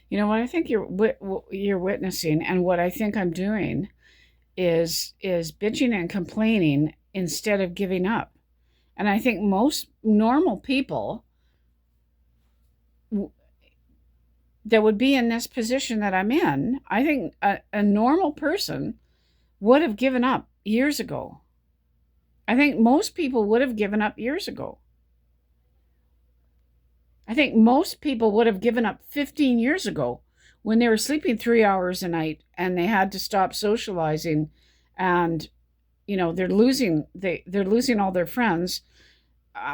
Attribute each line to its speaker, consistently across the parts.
Speaker 1: You know what I think you're witnessing, and what I think I'm doing is bitching and complaining instead of giving up. And I think most normal people that would be in this position that I'm in, I think a normal person would have given up years ago. I think most people would have given up years ago. I think most people would have given up 15 years ago when they were sleeping 3 hours a night and they had to stop socializing, and they're losing all their friends.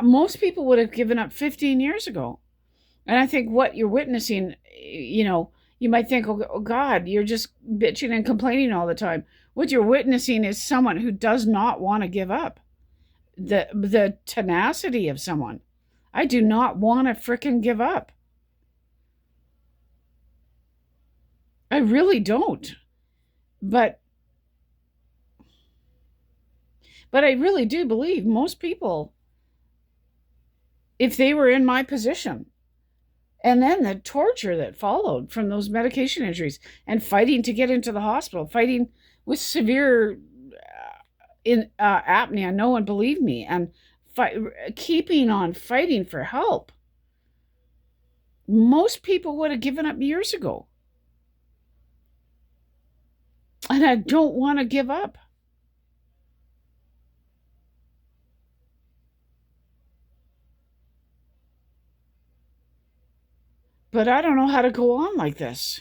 Speaker 1: Most people would have given up 15 years ago. And I think what you're witnessing, you might think, oh God, you're just bitching and complaining all the time. What you're witnessing is someone who does not want to give up. The tenacity of someone. I do not want to frickin' give up. I really don't. But but I really do believe most people, if they were in my position, and then the torture that followed from those medication injuries and fighting to get into the hospital, fighting with severe apnea, no one believed me, and keeping on fighting for help. Most people would have given up years ago. And I don't want to give up. But I don't know how to go on like this.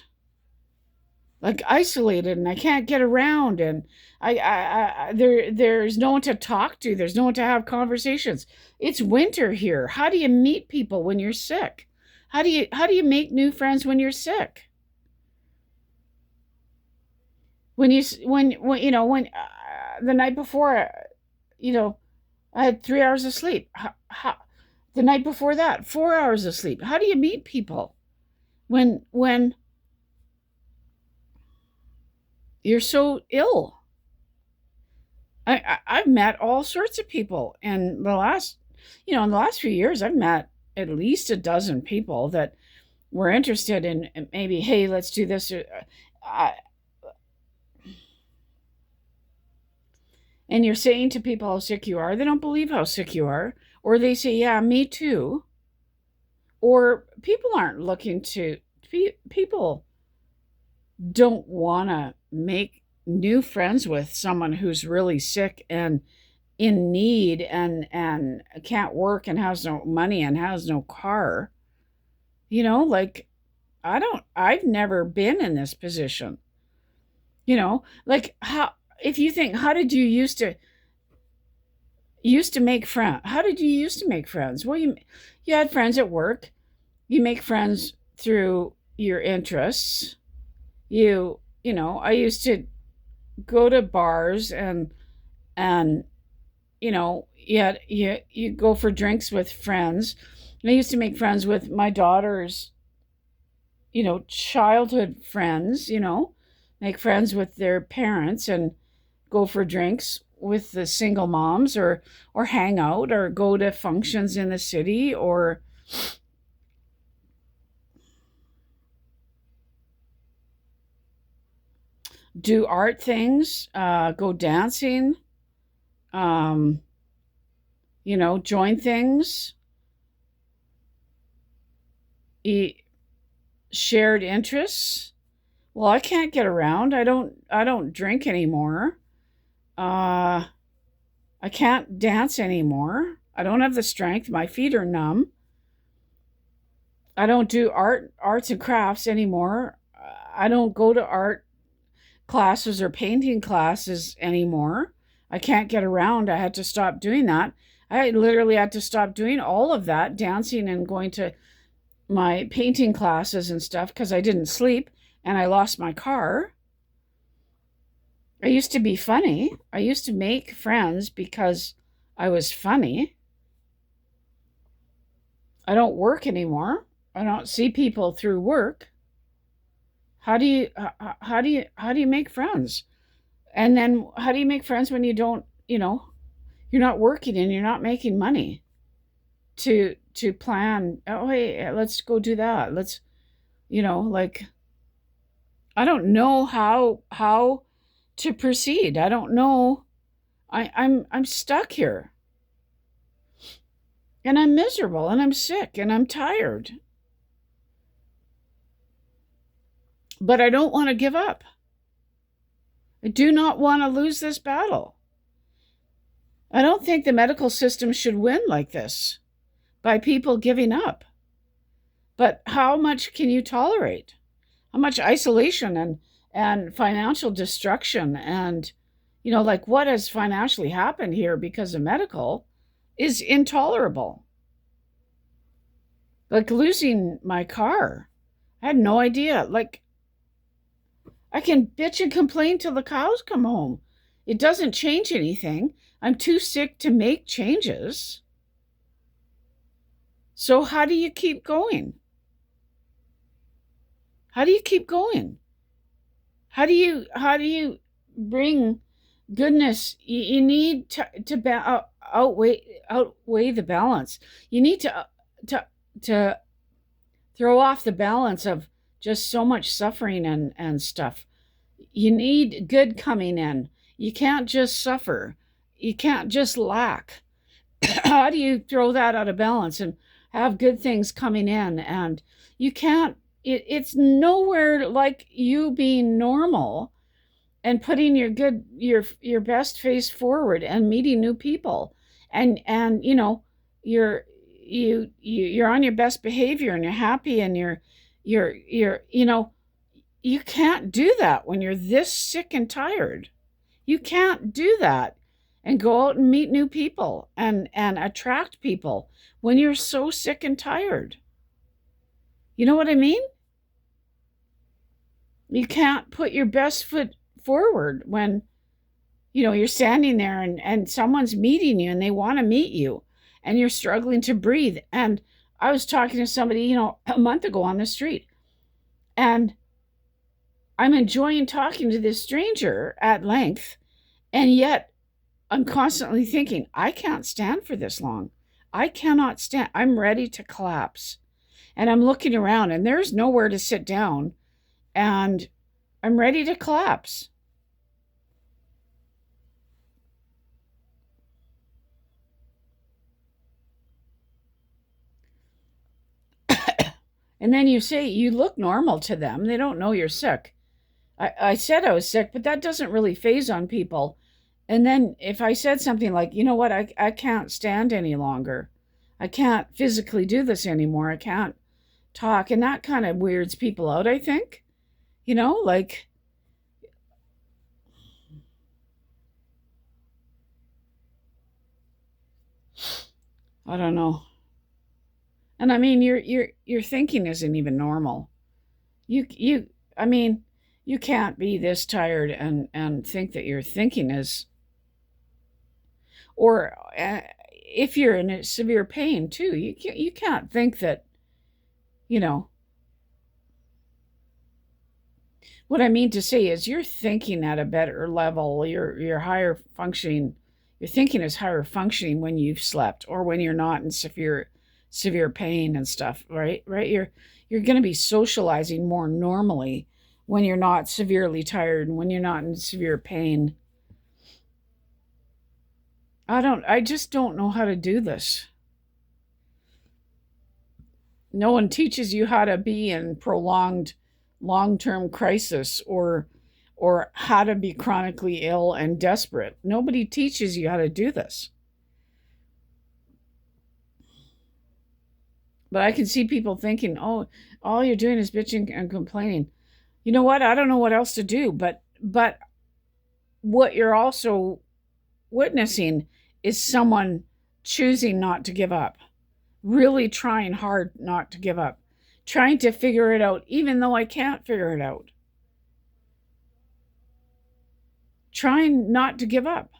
Speaker 1: Like isolated, and I can't get around, and there's no one to talk to. There's no one to have conversations. It's winter here. How do you meet people when you're sick? How do you make new friends when you're sick? When the night before, I had 3 hours of sleep. The night before that, 4 hours of sleep. How do you meet people when you're so ill? I've met all sorts of people, and in the last few years, I've met at least a dozen people that were interested in maybe, hey, let's do this. Uh, and you're saying to people how sick you are, they don't believe how sick you are, or they say, yeah, me too. Or people aren't looking to, people don't want to make new friends with someone who's really sick and in need and can't work and has no money and has no car. Like I've never been in this position. Like how if you think, how did you used to make friends? How did you used to make friends? Well, you had friends at work. You make friends through your interests. I used to go to bars, and you go for drinks with friends. And I used to make friends with my daughter's, childhood friends, make friends with their parents and go for drinks with the single moms, or hang out or go to functions in the city, or do art things, go dancing, um, join things, shared interests. Well, I can't get around. I don't drink anymore. Uh, I can't dance anymore. I don't have the strength. My feet are numb. I don't do arts and crafts anymore. I don't go to art classes or painting classes anymore. I can't get around. I had to stop doing that. I literally had to stop doing all of that, dancing and going to my painting classes and stuff, because I didn't sleep and I lost my car. I used to be funny. I used to make friends because I was funny. I don't work anymore. I don't see people through work. How do you make friends? And then how do you make friends when you don't, you're not working and you're not making money to plan, oh hey, let's go do that. Like, I don't know how to proceed. I don't know. I'm stuck here, and I'm miserable, and I'm sick, and I'm tired. But I don't want to give up. I do not want to lose this battle. I don't think the medical system should win like this by people giving up. But how much can you tolerate? How much isolation and financial destruction and like what has financially happened here because of medical is intolerable. Like losing my car. I had no idea. Like, I can bitch and complain till the cows come home. It doesn't change anything. I'm too sick to make changes. So how do you keep going? How do you keep going? How do you bring goodness? You need to outweigh the balance. You need to throw off the balance of just so much suffering and stuff. You need good coming in. You can't just suffer. You can't just lack. How do you throw that out of balance and have good things coming in? And you can't, it's nowhere like you being normal and putting your best face forward and meeting new people. And you're on your best behavior and you're happy and you're you can't do that when you're this sick and tired. You can't do that and go out and meet new people and attract people when you're so sick and tired. You know what I mean? You can't put your best foot forward when you're standing there and someone's meeting you and they want to meet you and you're struggling to breathe. And I was talking to somebody, a month ago on the street, and I'm enjoying talking to this stranger at length, and yet I'm constantly thinking, I can't stand for this long. I cannot stand. I'm ready to collapse. And I'm looking around, and there's nowhere to sit down, and I'm ready to collapse. And then you say you look normal to them. They don't know you're sick. I said I was sick, but that doesn't really phase on people. And then if I said something like, you know what, I can't stand any longer. I can't physically do this anymore. I can't talk. And that kind of weirds people out, I think. Like, I don't know. And I mean, your thinking isn't even normal. I mean, you can't be this tired and think that your thinking is, or if you're in a severe pain too, you can't think that, you know, what I mean to say is you're thinking at a better level, you're higher functioning, your thinking is higher functioning when you've slept or when you're not in severe pain and stuff, right? Right? You're going to be socializing more normally when you're not severely tired and when you're not in severe pain. I just don't know how to do this. No one teaches you how to be in prolonged long-term crisis or how to be chronically ill and desperate. Nobody teaches you how to do this. But I can see people thinking, "Oh, all you're doing is bitching and complaining." You know what? I don't know what else to do, but what you're also witnessing is someone choosing not to give up, really trying hard not to give up, trying to figure it out, even though I can't figure it out, trying not to give up.